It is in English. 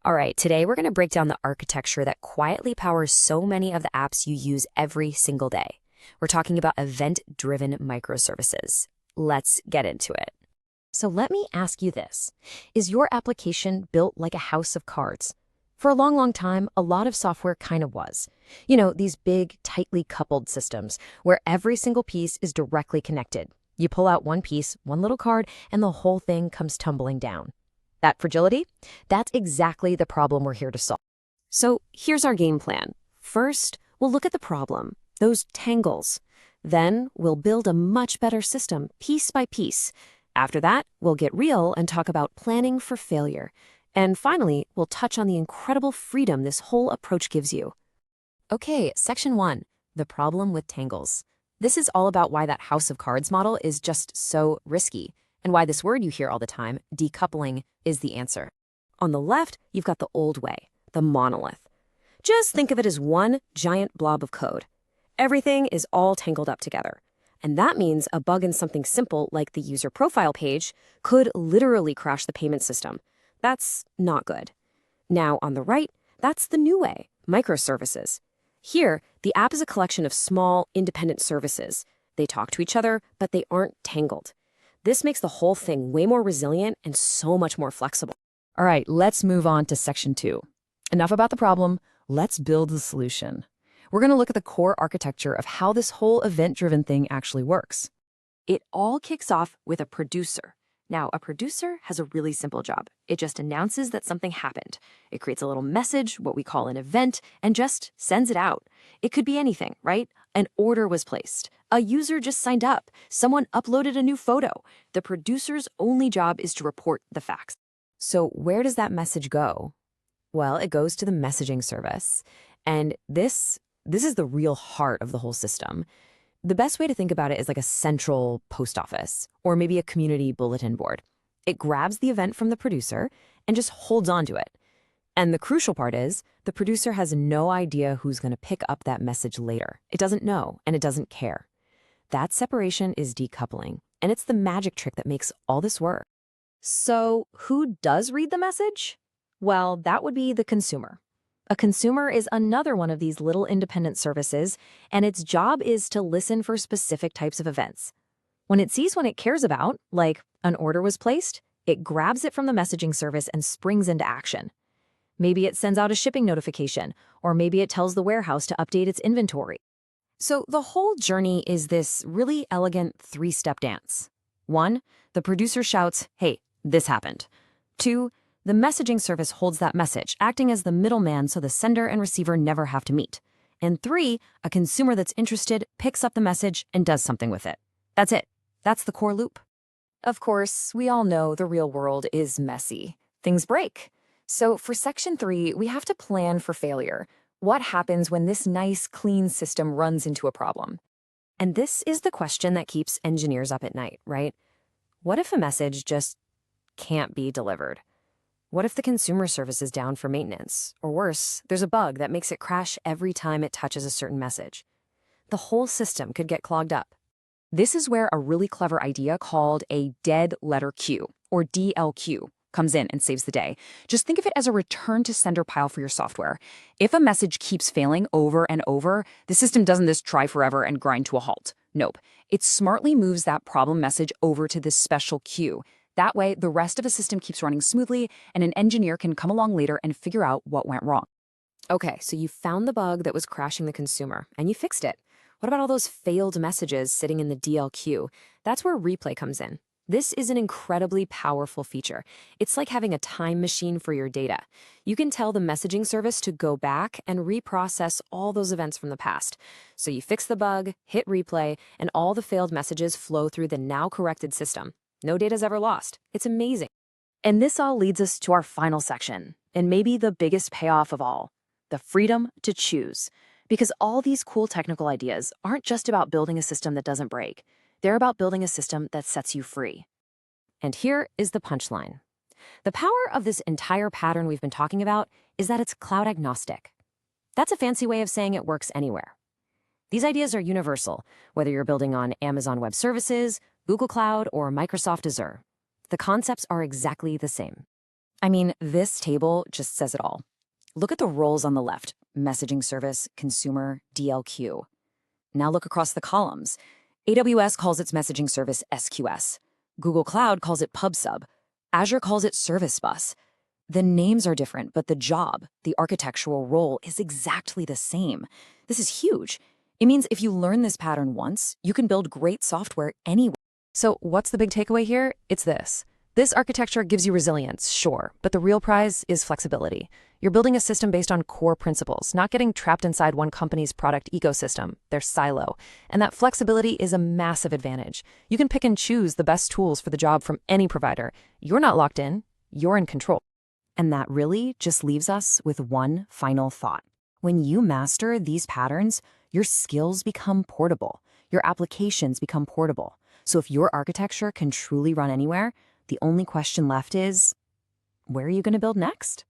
All right, today we're going to break down the architecture that quietly powers so many of the apps you use every single day. We're talking about event-driven microservices. Let's get into it. So let me ask you this. Is your application built like a house of cards? For a long time, a lot of software kind of was. You know, these big, tightly coupled systems where every single piece is directly connected. You pull out one piece, one little card, and the whole thing comes tumbling down. That fragility? That's exactly the problem we're here to solve. So here's our game plan. First, we'll look at the problem, those tangles. Then we'll build a much better system, piece by piece. After that, we'll get real and talk about planning for failure. And finally, we'll touch on the incredible freedom this whole approach gives you. Okay, section 1, the problem with tangles. This is all about why that house of cards model is just so risky, and why this word you hear all the time, decoupling, is the answer. On the left, you've got the old way, the monolith. Just think of it as one giant blob of code. Everything is all tangled up together. And that means a bug in something simple like the user profile page could literally crash the payment system. That's not good. Now, on the right, that's the new way, microservices. Here, the app is a collection of small, independent services. They talk to each other, but they aren't tangled. This makes the whole thing way more resilient and so much more flexible. All right, let's move on to section 2. Enough about the problem, let's build the solution. We're going to look at the core architecture of how this whole event-driven thing actually works. It all kicks off with a producer. Now, a producer has a really simple job. It just announces that something happened. It creates a little message, what we call an event, and just sends it out. It could be anything, right? An order was placed. A user just signed up. Someone uploaded a new photo. The producer's only job is to report the facts. So where does that message go? Well, it goes to the messaging service. And this is the real heart of the whole system. The best way to think about it is like a central post office, or maybe a community bulletin board. It grabs the event from the producer and just holds on to it. And the crucial part is, the producer has no idea who's going to pick up that message later. It doesn't know, and it doesn't care. That separation is decoupling, and it's the magic trick that makes all this work. So who does read the message? Well, that would be the consumer. A consumer is another one of these little independent services, and its job is to listen for specific types of events. When it sees one it cares about, like an order was placed, it grabs it from the messaging service and springs into action. Maybe it sends out a shipping notification, or maybe it tells the warehouse to update its inventory. So the whole journey is this really elegant 3-step dance. 1, the producer shouts, "Hey, this happened." 2, the messaging service holds that message, acting as the middleman so the sender and receiver never have to meet. And 3, a consumer that's interested picks up the message and does something with it. That's it. That's the core loop. Of course, we all know the real world is messy. Things break. So for section 3, we have to plan for failure. What happens when this nice, clean system runs into a problem? And this is the question that keeps engineers up at night, right? What if a message just can't be delivered? What if the consumer service is down for maintenance? Or worse, there's a bug that makes it crash every time it touches a certain message. The whole system could get clogged up. This is where a really clever idea called a dead letter queue, or DLQ, comes in and saves the day. Just think of it as a return to sender pile for your software. If a message keeps failing over and over, the system doesn't just try forever and grind to a halt. Nope. It smartly moves that problem message over to this special queue. That way, the rest of the system keeps running smoothly, and an engineer can come along later and figure out what went wrong. Okay, so you found the bug that was crashing the consumer, and you fixed it. What about all those failed messages sitting in the DLQ? That's where replay comes in. This is an incredibly powerful feature. It's like having a time machine for your data. You can tell the messaging service to go back and reprocess all those events from the past. So you fix the bug, hit replay, and all the failed messages flow through the now corrected system. No data's ever lost. It's amazing. And this all leads us to our final section, and maybe the biggest payoff of all, the freedom to choose. Because all these cool technical ideas aren't just about building a system that doesn't break. They're about building a system that sets you free. And here is the punchline. The power of this entire pattern we've been talking about is that it's cloud agnostic. That's a fancy way of saying it works anywhere. These ideas are universal, whether you're building on Amazon Web Services, Google Cloud, or Microsoft Azure. The concepts are exactly the same. I mean, this table just says it all. Look at the roles on the left: messaging service, consumer, DLQ. Now look across the columns. AWS calls its messaging service SQS. Google Cloud calls it PubSub. Azure calls it Service Bus. The names are different, but the job, the architectural role, is exactly the same. This is huge. It means if you learn this pattern once, you can build great software anywhere. So what's the big takeaway here? It's this. This architecture gives you resilience, sure, but the real prize is flexibility. You're building a system based on core principles, not getting trapped inside one company's product ecosystem, their silo. And that flexibility is a massive advantage. You can pick and choose the best tools for the job from any provider. You're not locked in, you're in control. And that really just leaves us with one final thought. When you master these patterns, your skills become portable. Your applications become portable. So if your architecture can truly run anywhere, the only question left is, where are you going to build next?